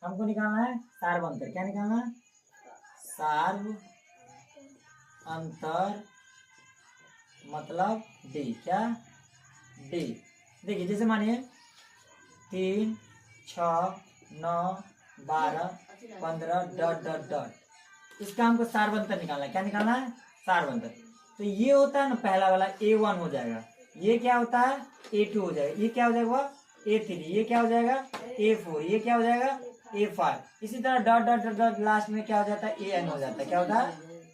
हमको निकालना है सार्व अंतर। क्या निकालना है? सार्व अंतर मतलब डी। क्या? डी। देखिए जैसे मानिए 3, 6, 9, 12, 15 डॉट डॉट डॉट, इसका हमको सार्व अंतर निकालना है। क्या निकालना है? सार्व अंतर। तो ये होता है ना पहला वाला A1 हो जाएगा, ये क्या होता है A2 हो जाएगा, ये क्या हो जाएगा A3, ये क्या हो जाएगा A4, ये क्या हो जाएगा A5, इसी तरह dot dot dot dot last में क्या हो जाता है AN हो जाता है। क्या होता है?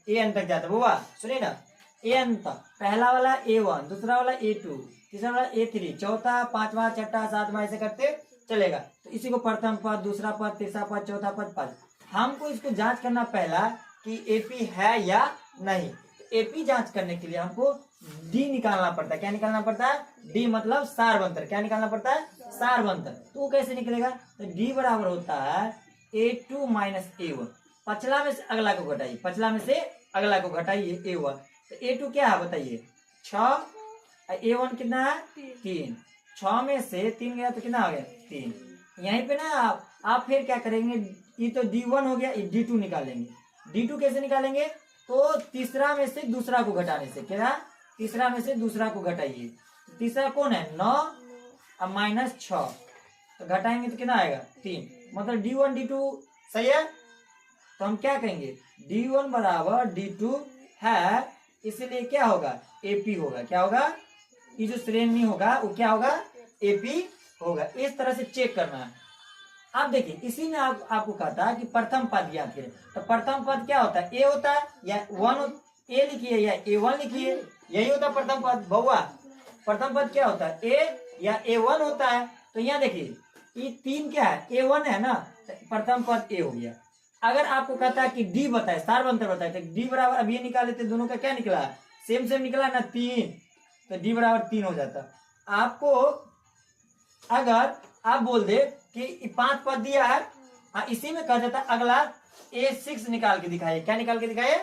AN तक जाता है। बुआ सुनिए ना, AN तक पहला वाला A1, दूसरा वाला A2, तीसरा वाला A3, चौथा, पांचवा, छठा, सातवां, ऐसे करते चलेगा। तो इसी को प्रथम पद, दूसरा पद, तीसरा पद, चौथा पद, पद। हमको इसको जांच करना पहला कि एपी है या नहीं। एपी जांच करने के लिए हमको डी निकालना पड़ता है। क्या निकालना पड़ता है? डी मतलब सार्वंतर। क्या निकालना पड़ता है? सार्वंतर। तो वो कैसे निकलेगा? तो डी बराबर होता है A2 माइनस A1। पछला में से अगला को घटाइए, पछला में से अगला को घटाइए A1। तो A2 क्या है बताइए? 6, A1 कितना है? 3। 6 में से 3 गया तो कितना आ गया? 3। यहीं पे ना आप फिर क्या करेंगे, ये तो D1 हो गया, ये D2 निकालेंगे। D2 कैसे निकालेंगे? तो तीसरा में से दूसरा को घटाने से। क्या? तीसरा में से दूसरा को घटाइए। तीसरा कौन है? 9 और माइनस 6, तो घटाएंगे तो कितना आएगा? 3। मतलब D1 D2 सही है। तो हम क्या कहेंगे? D1 बराबर D2 है, इसीलिए क्या होगा? AP होगा। क्या होगा? ये जो श्रेणी होगा वो क्या होगा? AP होगा। इस तरह से चेक करना है। आप देखिए इसी में आपको कहता है कि प्रथम पद ज्ञात करें। तो प्रथम पद क्या होता है? ए होता है या 1 ए लिखिए या A1 लिखिए, यही होता है प्रथम पद। बउआ प्रथम पद क्या होता है? ए या A1 होता है। तो यहाँ देखिए ये 3 क्या है? A1 है ना, तो प्रथम पद ए हो गया। अगर आपको कहता है कि डी बताए, सार्वंतर बताए, तो डी बराबर अब ये निकाले थे, दोनों का क्या निकला? सेम सेम निकला ना, 3। तो डी बराबर 3 हो जाता। आपको अगर आप बोल दे कि 5 पद दिया है, इसी में कहा जाता अगला A6 निकाल के दिखाइए। क्या निकाल के दिखाइए?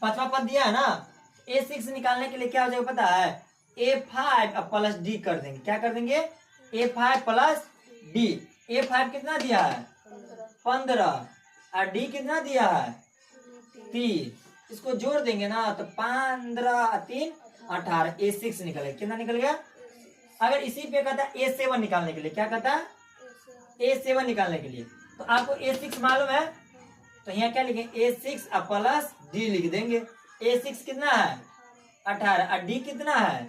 5वां पद दिया है ना, A6 निकालने के लिए क्या हो जाएगा पता है? A5 प्लस डी कर देंगे। क्या कर देंगे? A5 plus D. A5 कितना दिया है? 15 और डी कितना दिया है? 3। इसको जोड़ देंगे ना तो 15 3 18, A6 निकलेगा। कितना निकल गया? अगर इसी पे कहता है A7 निकालने के लिए, क्या कहता है? A7 निकालने के लिए, तो आपको A6 मालूम है, तो यहाँ क्या लिखेंगे? A6 प्लस डी लिख देंगे। A6 कितना है? 18 और डी कितना है?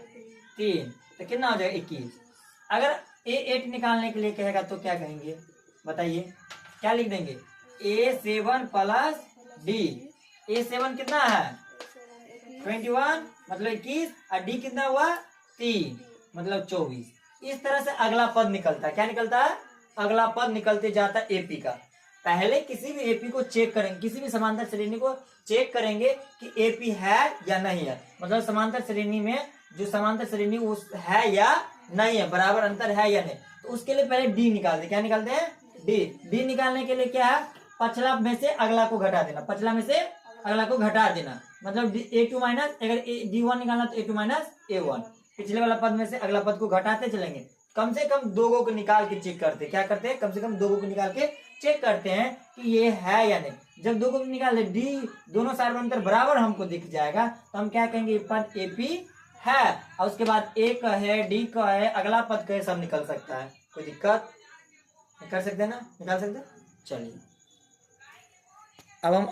3, तो कितना हो जाएगा? 21। अगर A8 निकालने के लिए कहेगा तो क्या कहेंगे बताइए? क्या लिख देंगे? A7 plus D. A7 कितना है? 21 मतलब 21 और डी कितना हुआ? 3 मतलब 24। इस तरह से अगला पद निकलता है। क्या निकलता है? अगला पद निकलते जाता है एपी का। पहले किसी भी एपी को चेक करेंगे, किसी भी समांतर श्रेणी को चेक करेंगे कि एपी है या नहीं है। मतलब समांतर श्रेणी में जो समांतर श्रेणी उस है या नहीं है, बराबर अंतर है या नहीं, तो उसके लिए पहले डी निकालते। क्या निकालते हैं? डी। डी निकालने के लिए क्या है? पछला में से अगला को घटा देना, पछला में से अगला को घटा देना। मतलब A2 माइनस, अगर D1 निकालना तो A2 माइनस A1, पिछले वाला पद में से अगला पद को घटाते चलेंगे। कम से कम 2 को निकाल के चेक करते। क्या करते हैं? कम से कम 2 को निकाल के चेक करते हैं कि ये है या नहीं। जब 2 को निकाले डी दोनों सार्वंतर बराबर हमको दिख जाएगा, तो हम क्या कहेंगे? पद एपी है। और उसके बाद ए का है, डी का है, अगला पद का है, सब निकल सकता है। कोई दिक्कत कर सकते हैं ना? निकाल सकते हैं। चलिए अब हम